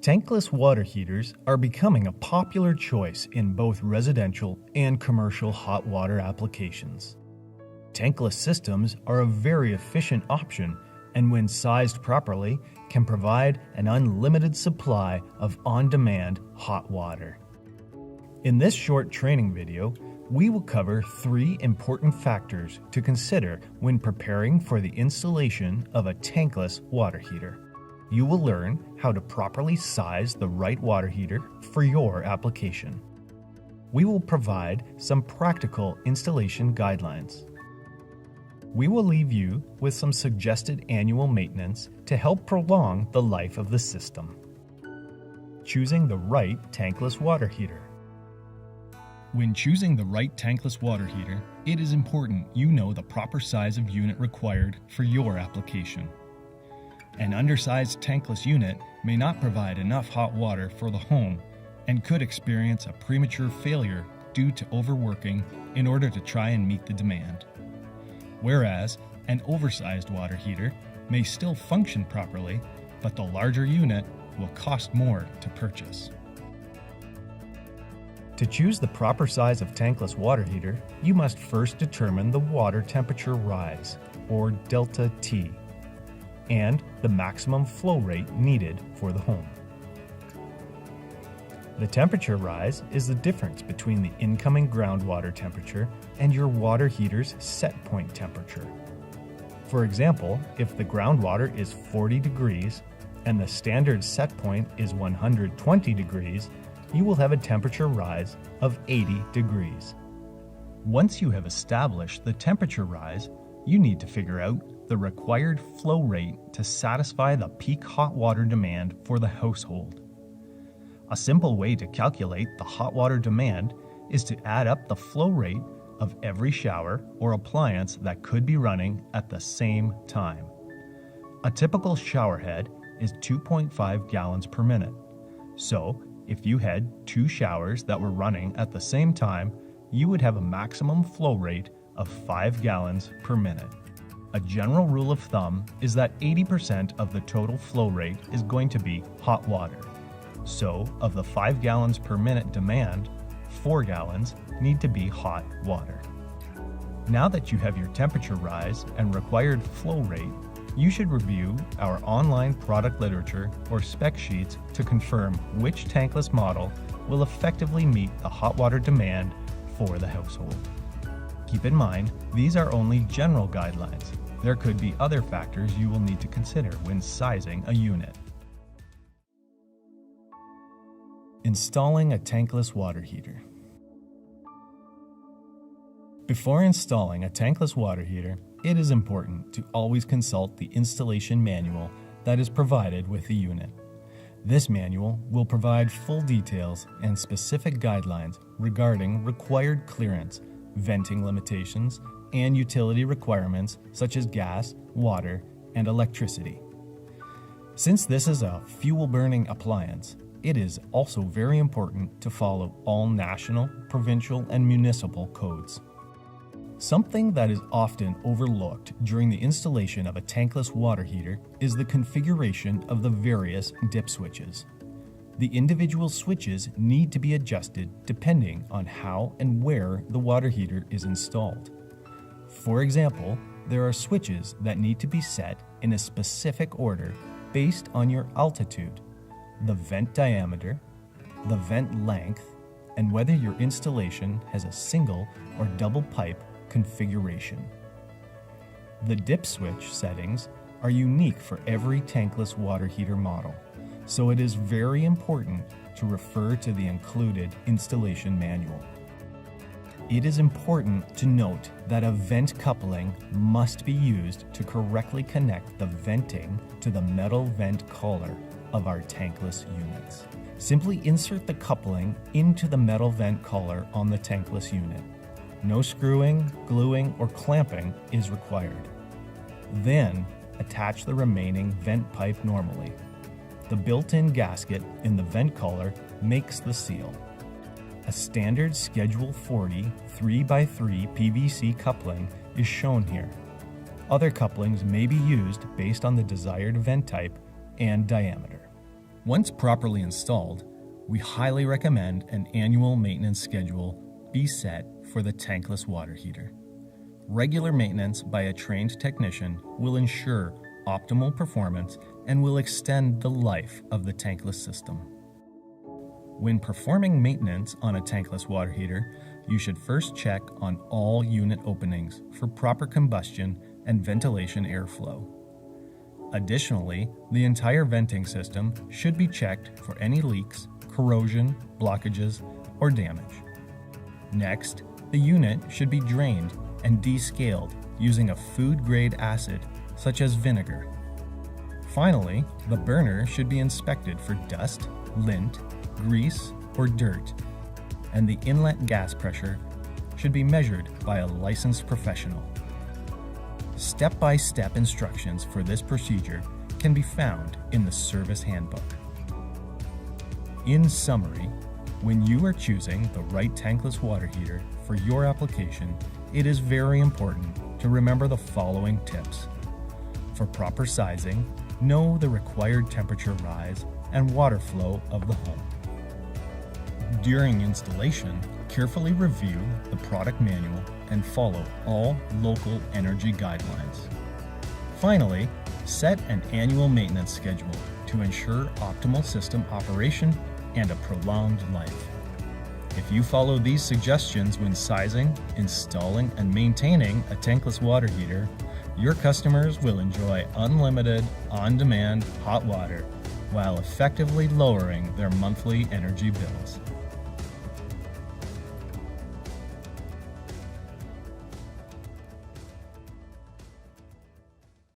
Tankless water heaters are becoming a popular choice in both residential and commercial hot water applications. Tankless systems are a very efficient option and when sized properly can provide an unlimited supply of on-demand hot water. In this short training video, we will cover 3 important factors to consider when preparing for the installation of a tankless water heater. You will learn how to properly size the right water heater for your application. We will provide some practical installation guidelines. We will leave you with some suggested annual maintenance to help prolong the life of the system. Choosing the right tankless water heater. When choosing the right tankless water heater, it is important you know the proper size of unit required for your application. An undersized tankless unit may not provide enough hot water for the home and could experience a premature failure due to overworking in order to try and meet the demand. Whereas an oversized water heater may still function properly, but the larger unit will cost more to purchase. To choose the proper size of tankless water heater, you must first determine the water temperature rise, or delta T, and the maximum flow rate needed for the home. The temperature rise is the difference between the incoming groundwater temperature and your water heater's set point temperature. For example, if the groundwater is 40 degrees and the standard set point is 120 degrees, you will have a temperature rise of 80 degrees. Once you have established the temperature rise, you need to figure out the required flow rate to satisfy the peak hot water demand for the household. A simple way to calculate the hot water demand is to add up the flow rate of every shower or appliance that could be running at the same time. A typical shower head is 2.5 gallons per minute. So, if you had 2 showers that were running at the same time, you would have a maximum flow rate of 5 gallons per minute. A general rule of thumb is that 80% of the total flow rate is going to be hot water. So, of the 5 gallons per minute demand, 4 gallons need to be hot water. Now that you have your temperature rise and required flow rate, you should review our online product literature or spec sheets to confirm which tankless model will effectively meet the hot water demand for the household. Keep in mind, these are only general guidelines. There could be other factors you will need to consider when sizing a unit. Installing a tankless water heater. Before installing a tankless water heater, it is important to always consult the installation manual that is provided with the unit. This manual will provide full details and specific guidelines regarding required clearance, venting limitations, and utility requirements such as gas, water, and electricity. Since this is a fuel-burning appliance, it is also very important to follow all national, provincial, and municipal codes. Something that is often overlooked during the installation of a tankless water heater is the configuration of the various dip switches. The individual switches need to be adjusted depending on how and where the water heater is installed. For example, there are switches that need to be set in a specific order based on your altitude, the vent diameter, the vent length, and whether your installation has a single or double pipe configuration. The dip switch settings are unique for every tankless water heater model, so it is very important to refer to the included installation manual. It is important to note that a vent coupling must be used to correctly connect the venting to the metal vent collar of our tankless units. Simply insert the coupling into the metal vent collar on the tankless unit. No screwing, gluing, or clamping is required. Then, attach the remaining vent pipe normally. The built-in gasket in the vent collar makes the seal. A standard Schedule 40 3x3 PVC coupling is shown here. Other couplings may be used based on the desired vent type and diameter. Once properly installed, we highly recommend an annual maintenance schedule be set for the tankless water heater. Regular maintenance by a trained technician will ensure optimal performance and will extend the life of the tankless system. When performing maintenance on a tankless water heater, you should first check on all unit openings for proper combustion and ventilation airflow. Additionally, the entire venting system should be checked for any leaks, corrosion, blockages, or damage. Next, the unit should be drained and descaled using a food-grade acid such as vinegar. Finally, the burner should be inspected for dust, lint, grease, or dirt, and the inlet gas pressure should be measured by a licensed professional. Step-by-step instructions for this procedure can be found in the service handbook. In summary, when you are choosing the right tankless water heater for your application, it is very important to remember the following tips. For proper sizing, know the required temperature rise and water flow of the home. During installation, carefully review the product manual and follow all local energy guidelines. Finally, set an annual maintenance schedule to ensure optimal system operation and a prolonged life. If you follow these suggestions when sizing, installing, and maintaining a tankless water heater, your customers will enjoy unlimited, on-demand hot water while effectively lowering their monthly energy bills.